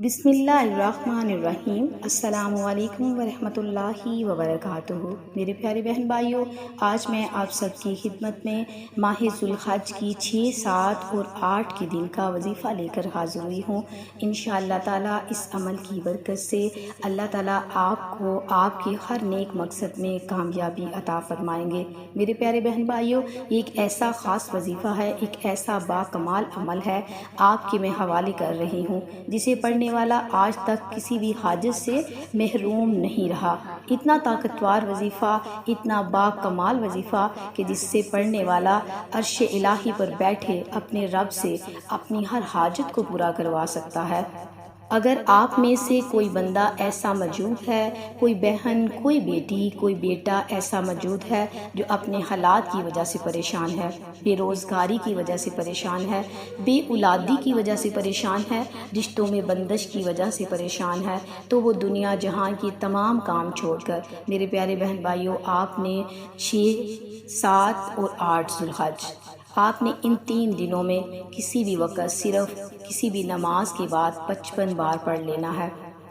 بسم اللہ الرحمن الرحیم۔ السلام علیکم ورحمۃ اللہ وبرکاتہ۔ میرے پیارے بہن بھائیوں، آج میں آپ سب کی خدمت میں ماہ ذوالحج کی 6، 7 اور 8 کے دن کا وظیفہ لے کر حاضر ہوئی ہوں۔ انشاءاللہ تعالیٰ اس عمل کی برکت سے اللہ تعالیٰ آپ کو آپ کے ہر نیک مقصد میں کامیابی عطا فرمائیں گے۔ میرے پیارے بہن بھائیوں، ایک ایسا خاص وظیفہ ہے، ایک ایسا باکمال عمل ہے آپ کے میں حوالے کر رہی ہوں، جسے پڑھنے والا آج تک کسی بھی حاجت سے محروم نہیں رہا۔ اتنا طاقتور وظیفہ، اتنا باکمال وظیفہ کہ جس سے پڑھنے والا عرش الہی پر بیٹھے اپنے رب سے اپنی ہر حاجت کو پورا کروا سکتا ہے۔ اگر آپ میں سے کوئی بندہ ایسا موجود ہے، کوئی بہن، کوئی بیٹی، کوئی بیٹا ایسا موجود ہے جو اپنے حالات کی وجہ سے پریشان ہے، بے روزگاری کی وجہ سے پریشان ہے، بے اولادی کی وجہ سے پریشان ہے، رشتوں میں بندش کی وجہ سے پریشان ہے، تو وہ دنیا جہاں کی تمام کام چھوڑ کر میرے پیارے بہن بھائیوں، آپ نے 6، 7 اور 8 ذوالحج، آپ نے ان 3 دنوں میں کسی بھی وقت صرف کسی بھی نماز کے بعد 55 بار پڑھ لینا ہے۔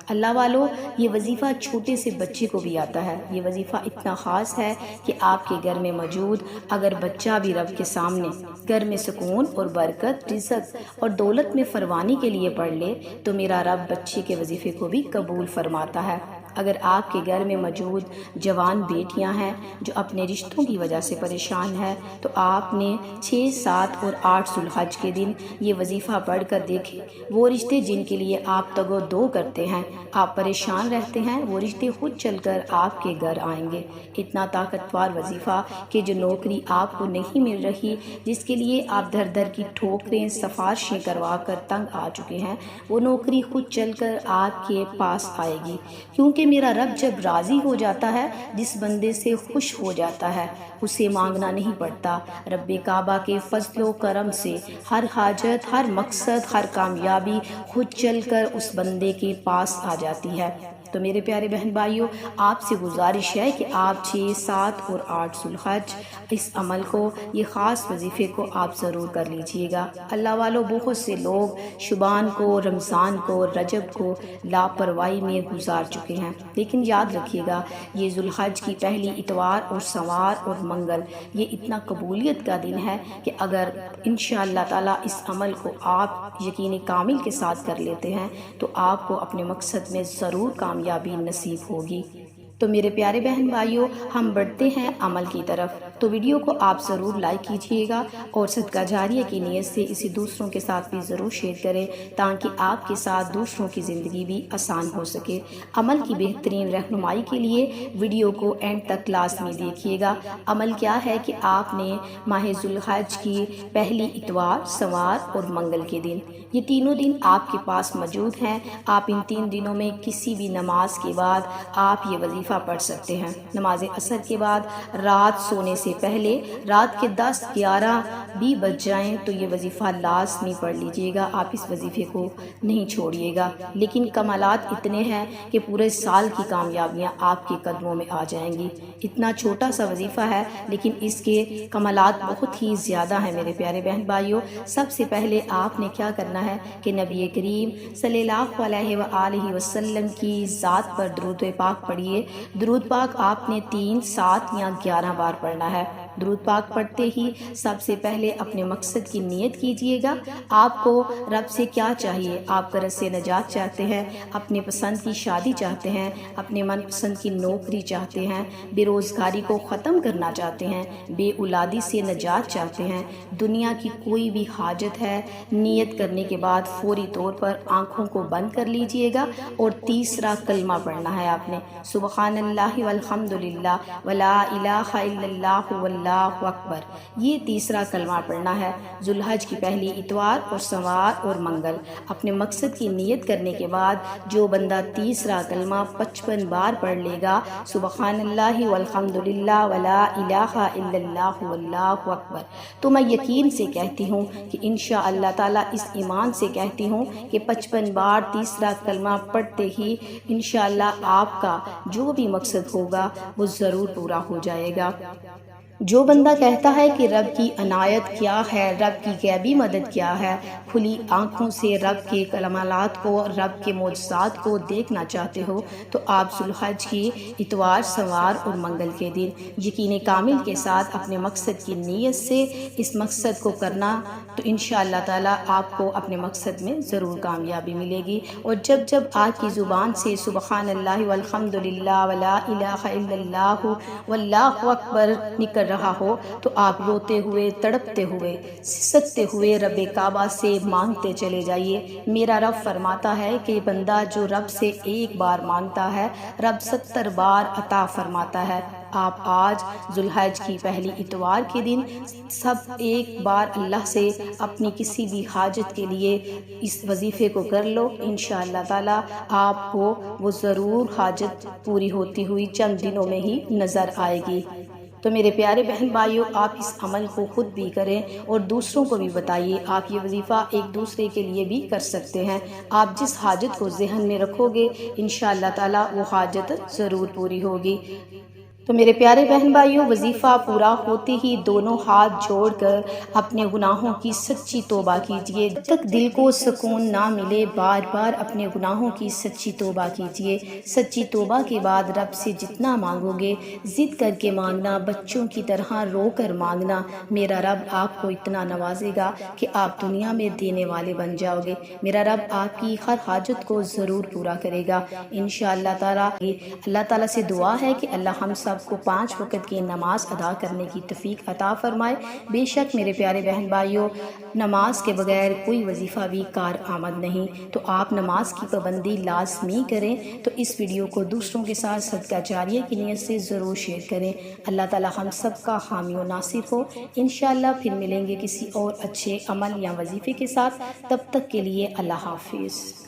اللہ والو، یہ وظیفہ چھوٹے سے بچے کو بھی آتا ہے۔ یہ وظیفہ اتنا خاص ہے کہ آپ کے گھر میں موجود اگر بچہ بھی رب کے سامنے گھر میں سکون اور برکت، رزق اور دولت میں فراوانی کے لیے پڑھ لے تو میرا رب بچے کے وظیفے کو بھی قبول فرماتا ہے۔ اگر آپ کے گھر میں موجود جوان بیٹیاں ہیں جو اپنے رشتوں کی وجہ سے پریشان ہیں تو آپ نے 6، 7 اور 8 ذوالحج کے دن یہ وظیفہ پڑھ کر دیکھیں۔ وہ رشتے جن کے لیے آپ تگ و دو کرتے ہیں، آپ پریشان رہتے ہیں، وہ رشتے خود چل کر آپ کے گھر آئیں گے۔ اتنا طاقتور وظیفہ کہ جو نوکری آپ کو نہیں مل رہی، جس کے لیے آپ در در کی ٹھوکریں، سفارشیں کروا کر تنگ آ چکے ہیں، وہ نوکری خود چل کر آپ کے پاس آئے گی، کیونکہ میرا رب جب راضی ہو جاتا ہے، جس بندے سے خوش ہو جاتا ہے، اسے مانگنا نہیں پڑتا۔ رب کعبہ کے فضل و کرم سے ہر حاجت، ہر مقصد، ہر کامیابی خود چل کر اس بندے کے پاس آ جاتی ہے۔ تو میرے پیارے بہن بھائیوں، آپ سے گزارش ہے کہ آپ 6، 7 اور 8 ذوالحج اس عمل کو، یہ خاص وظیفے کو آپ ضرور کر لیجئے گا۔ اللہ والو، بہت سے لوگ شعبان کو، رمضان کو، رجب کو لاپرواہی میں گزار چکے ہیں، لیکن یاد رکھیے گا یہ ذوالحج کی پہلی اتوار اور سوار اور منگل یہ اتنا قبولیت کا دن ہے کہ اگر انشاءاللہ تعالیٰ اس عمل کو آپ یقین کامل کے ساتھ کر لیتے ہیں تو آپ کو اپنے مقصد میں ضرور کامیابی نصیب ہوگی۔ تو میرے پیارے بہن بھائیوں، ہم بڑھتے ہیں عمل کی طرف، تو ویڈیو کو آپ ضرور لائک کیجئے گا اور صدقہ جاریہ کی نیت سے اسے دوسروں کے ساتھ بھی ضرور شیئر کریں تاکہ آپ کے ساتھ دوسروں کی زندگی بھی آسان ہو سکے۔ عمل کی بہترین رہنمائی کے لیے ویڈیو کو اینڈ تک لازمی دیکھیے گا۔ عمل کیا ہے کہ آپ نے ماہ ذوالحج کی پہلی اتوار، سوار اور منگل کے دن، یہ تینوں دن آپ کے پاس موجود ہیں۔ آپ ان 3 دنوں میں کسی بھی نماز کے بعد آپ یہ وظیفہ پڑھ سکتے ہیں۔ نماز عصر کے بعد، رات سونے سے پہلے، رات کے 10، 11 بھی بج جائیں تو یہ وظیفہ لازمی پڑھ لیجئے گا۔ آپ اس وظیفے کو نہیں چھوڑیے گا، لیکن کمالات اتنے ہیں کہ پورے سال کی کامیابیاں آپ کے قدموں میں آ جائیں گی۔ اتنا چھوٹا سا وظیفہ ہے لیکن اس کے کمالات بہت ہی زیادہ ہیں میرے پیارے بہن بھائیوں۔ سب سے پہلے آپ نے کیا کرنا ہے کہ نبی کریم صلی اللہ علیہ وآلہ وسلم کی ذات پر درود پاک پڑھیے۔ درود پاک آپ نے 3، 7 یا 11 بار پڑھنا ہے۔ درود پاک پڑھتے ہی سب سے پہلے اپنے مقصد کی نیت کیجئے گا۔ آپ کو رب سے کیا چاہیے؟ آپ قرض سے نجات چاہتے ہیں، اپنے پسند کی شادی چاہتے ہیں، اپنے من پسند کی نوکری چاہتے ہیں، بے روزگاری کو ختم کرنا چاہتے ہیں، بے اولادی سے نجات چاہتے ہیں، دنیا کی کوئی بھی حاجت ہے، نیت کرنے کے بعد فوری طور پر آنکھوں کو بند کر لیجئے گا اور تیسرا کلمہ پڑھنا ہے آپ نے، سبحان اللہ والحمد للہ ولا الہ الا اللہ واللہ اکبر، یہ تیسرا کلمہ پڑھنا ہے۔ ذوالحج کی پہلی اتوار اور سوار اور منگل اپنے مقصد کی نیت کرنے کے بعد جو بندہ تیسرا کلمہ 55 بار پڑھ لے گا، سبحان اللہ والحمد للہ ولا الہ الا اللہ واللہ اکبر، تو میں یقین سے کہتی ہوں کہ انشاءاللہ تعالیٰ اس ایمان سے کہتی ہوں کہ 55 بار تیسرا کلمہ پڑھتے ہی انشاءاللہ آپ کا جو بھی مقصد ہوگا وہ ضرور پورا ہو جائے گا۔ جو بندہ کہتا ہے کہ رب کی عنایت کیا ہے، رب کی غیبی مدد کیا ہے، کھلی آنکھوں سے رب کے کمالات کو، رب کے معجزات کو دیکھنا چاہتے ہو، تو آپ ذوالحج کی اتوار، سوار اور منگل کے دن یقین کامل کے ساتھ اپنے مقصد کی نیت سے اس مقصد کو کرنا، تو انشاءاللہ تعالیٰ آپ کو اپنے مقصد میں ضرور کامیابی ملے گی۔ اور جب جب آپ کی زبان سے سبحان اللہ والحمد للہ ولا الہ الا اللہ واللہ اکبر نکل رہا ہو، تو آپ روتے ہوئے، تڑپتے ہوئے، سسکتے ہوئے رب کعبہ سے مانگتے چلے جائیے۔ میرا رب فرماتا ہے کہ بندہ جو رب سے ایک بار مانگتا ہے، رب 70 بار عطا فرماتا ہے۔ آپ آج ذوالحج کی پہلی اتوار کے دن سب ایک بار اللہ سے اپنی کسی بھی حاجت کے لیے اس وظیفے کو کر لو، انشاءاللہ تعالیٰ آپ کو وہ ضرور حاجت پوری ہوتی ہوئی چند دنوں میں ہی نظر آئے گی۔ تو میرے پیارے بہن بھائیوں، آپ اس عمل کو خود بھی کریں اور دوسروں کو بھی بتائیے۔ آپ یہ وظیفہ ایک دوسرے کے لیے بھی کر سکتے ہیں۔ آپ جس حاجت کو ذہن میں رکھو گے، انشاءاللہ تعالیٰ وہ حاجت ضرور پوری ہوگی۔ تو میرے پیارے بہن بھائیوں، وظیفہ پورا ہوتے ہی دونوں ہاتھ جوڑ کر اپنے گناہوں کی سچی توبہ کیجیے۔ جب تک دل کو سکون نہ ملے، بار بار اپنے گناہوں کی سچی توبہ کیجیے۔ سچی توبہ کے بعد رب سے جتنا مانگو گے، ضد کر کے مانگنا، بچوں کی طرح رو کر مانگنا، میرا رب آپ کو اتنا نوازے گا کہ آپ دنیا میں دینے والے بن جاؤ گے۔ میرا رب آپ کی ہر حاجت کو ضرور پورا کرے گا انشاءاللہ تعالیٰ۔ اللہ تعالیٰ سے دعا ہے کہ اللہ ہم سب کو 5 وقت کی نماز ادا کرنے کی توفیق عطا فرمائے۔ بے شک میرے پیارے بہن بھائیوں، نماز کے بغیر کوئی وظیفہ بھی کارآمد نہیں، تو آپ نماز کی پابندی لازمی کریں۔ تو اس ویڈیو کو دوسروں کے ساتھ صدقہ جاریہ کی نیت سے ضرور شیئر کریں۔ اللہ تعالیٰ ہم سب کا حامی و ناصر ہو۔ انشاءاللہ پھر ملیں گے کسی اور اچھے عمل یا وظیفے کے ساتھ، تب تک کے لیے اللہ حافظ۔